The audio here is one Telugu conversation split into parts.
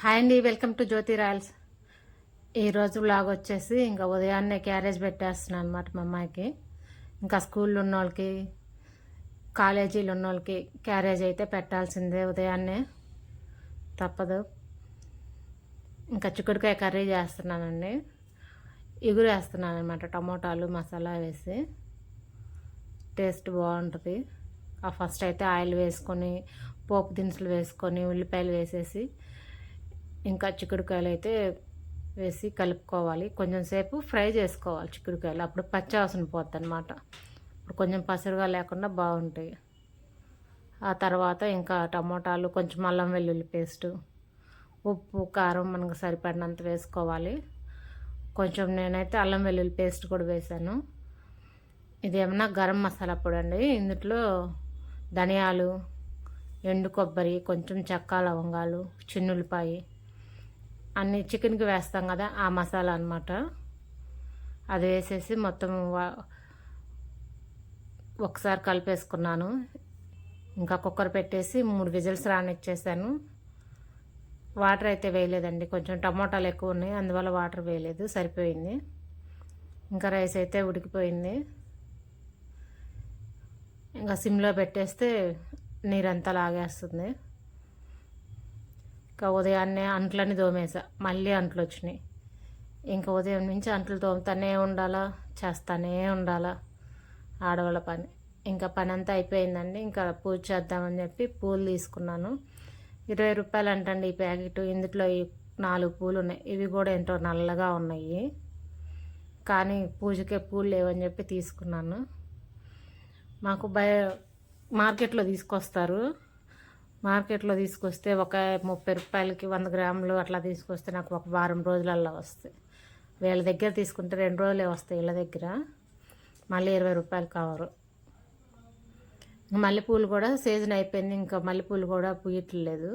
హాయ్ అండి, వెల్కమ్ టు జ్యోతి రాయల్స్. ఈరోజు వ్లాగ్ వచ్చేసి ఇంకా ఉదయాన్నే క్యారేజ్ పెట్టేస్తున్నాను అనమాట మా అమ్మాయికి. ఇంకా స్కూల్లో ఉన్న వాళ్ళకి, కాలేజీలో ఉన్న వాళ్ళకి క్యారేజ్ అయితే పెట్టాల్సిందే ఉదయాన్నే, తప్పదు. ఇంకా చిక్కుడుకాయ కర్రీ చేస్తున్నానండి. ఇగురు వేస్తున్నాను అనమాట, టమోటాలు మసాలా వేసి. టేస్ట్ బాగుంటుంది. ఫస్ట్ అయితే ఆయిల్ వేసుకొని, పోపు దినుసులు వేసుకొని, ఉల్లిపాయలు వేసేసి, ఇంకా చిక్కుడుకాయలు అయితే వేసి కలుపుకోవాలి. కొంచెం సేపు ఫ్రై చేసుకోవాలి చిక్కుడుకాయలు, అప్పుడు పచ్చి వాసన పోద్ది అనమాట. ఇప్పుడు కొంచెం పసురుగా లేకుండా బాగుంటాయి. ఆ తర్వాత ఇంకా టమోటాలు, కొంచెం అల్లం వెల్లుల్లి పేస్టు, ఉప్పు కారం మనకు సరిపడినంత వేసుకోవాలి. కొంచెం నేనైతే అల్లం వెల్లుల్లి పేస్ట్ కూడా వేసాను. ఇది ఏమన్నా గరం మసాలా పొడి అండి. ఇందులో ధనియాలు, ఎండు కొబ్బరి, కొంచెం చెక్క లవంగాలు, చిన్నులపాయి అన్నీ చికెన్కి వేస్తాం కదా, ఆ మసాలా అనమాట. అది వేసేసి మొత్తం ఒకసారి కలిపేసుకున్నాను. ఇంకా కుక్కర్ పెట్టేసి 3 విజిల్స్ రానిచ్చేసాను. వాటర్ అయితే వేయలేదండి, కొంచెం టమోటాలు ఎక్కువ ఉన్నాయి, అందువల్ల వాటర్ వేయలేదు, సరిపోయింది. ఇంకా రైస్ అయితే ఉడికిపోయింది. ఇంకా సిమ్లో పెట్టేస్తే నీరంతా లాగేస్తుంది. ఇంకా ఉదయాన్నే అంట్లని తోమేసా, మళ్ళీ అంట్లు వచ్చినాయి. ఇంకా ఉదయం నుంచి అంట్లు తోముతానే ఉండాలా, చేస్తానే ఉండాలా, ఆడవాళ్ళ పని. ఇంకా పని అంతా అయిపోయిందండి. ఇంకా పూజ చేద్దామని చెప్పి పూలు తీసుకున్నాను. 20 రూపాయలు అంటండి ఈ ప్యాకెట్. ఇందులో 4 పూలు ఉన్నాయి. ఇవి కూడా ఏంటో నల్లగా ఉన్నాయి, కానీ పూజకే పూలు లేవని చెప్పి తీసుకున్నాను. మాకు మార్కెట్లో తీసుకొస్తారు. మార్కెట్లో తీసుకొస్తే ఒక 30 రూపాయలకి 100 గ్రాములు అట్లా తీసుకొస్తే నాకు ఒక వారం రోజులల్లో వస్తాయి. వీళ్ళ దగ్గర తీసుకుంటే 2 రోజులే వస్తాయి. వీళ్ళ దగ్గర మళ్ళీ 20 రూపాయలు కవరు. మల్లెపూలు కూడా సీజన్ అయిపోయింది, ఇంకా మల్లెపూలు కూడా పూయట్లేదు.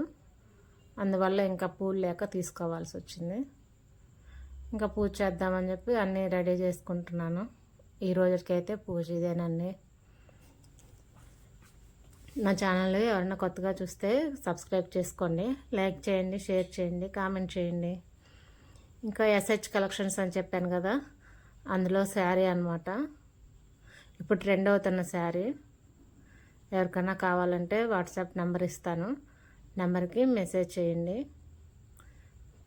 అందువల్ల ఇంకా పూలు లేక తీసుకోవాల్సి వచ్చింది. ఇంకా పూజ చేద్దామని చెప్పి అన్నీ రెడీ చేసుకుంటున్నాను. ఈ రోజుకైతే పూజ ఇదేనండి. నా ఛానల్ ఎవరైనా కొత్తగా చూస్తే సబ్స్క్రైబ్ చేసుకోండి, లైక్ చేయండి, షేర్ చేయండి, కామెంట్ చేయండి. ఇంకా ఎస్హెచ్ కలెక్షన్స్ అని చెప్పాను కదా, అందులో శారీ అనమాట. ఇప్పుడు ట్రెండ్ అవుతున్న శారీ. ఎవరికైనా కావాలంటే వాట్సాప్ నెంబర్ ఇస్తాను, నెంబర్కి మెసేజ్ చేయండి,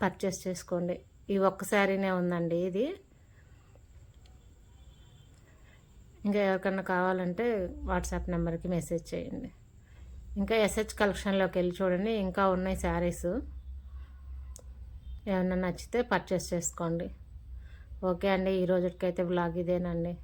పర్చేస్ చేసుకోండి. ఈ ఒక్క శారీనే ఉందండి ఇది. ఇంకా ఎవరికన్నా కావాలంటే వాట్సాప్ నెంబర్కి మెసేజ్ చేయండి. ఇంకా ఎస్హెచ్ కలెక్షన్లోకి వెళ్ళి చూడండి, ఇంకా ఉన్నాయి శారీస్. ఏమన్నా నచ్చితే పర్చేస్ చేసుకోండి. ఓకే అండి, ఈ రోజుకైతే బ్లాగ్ ఇదేనండి.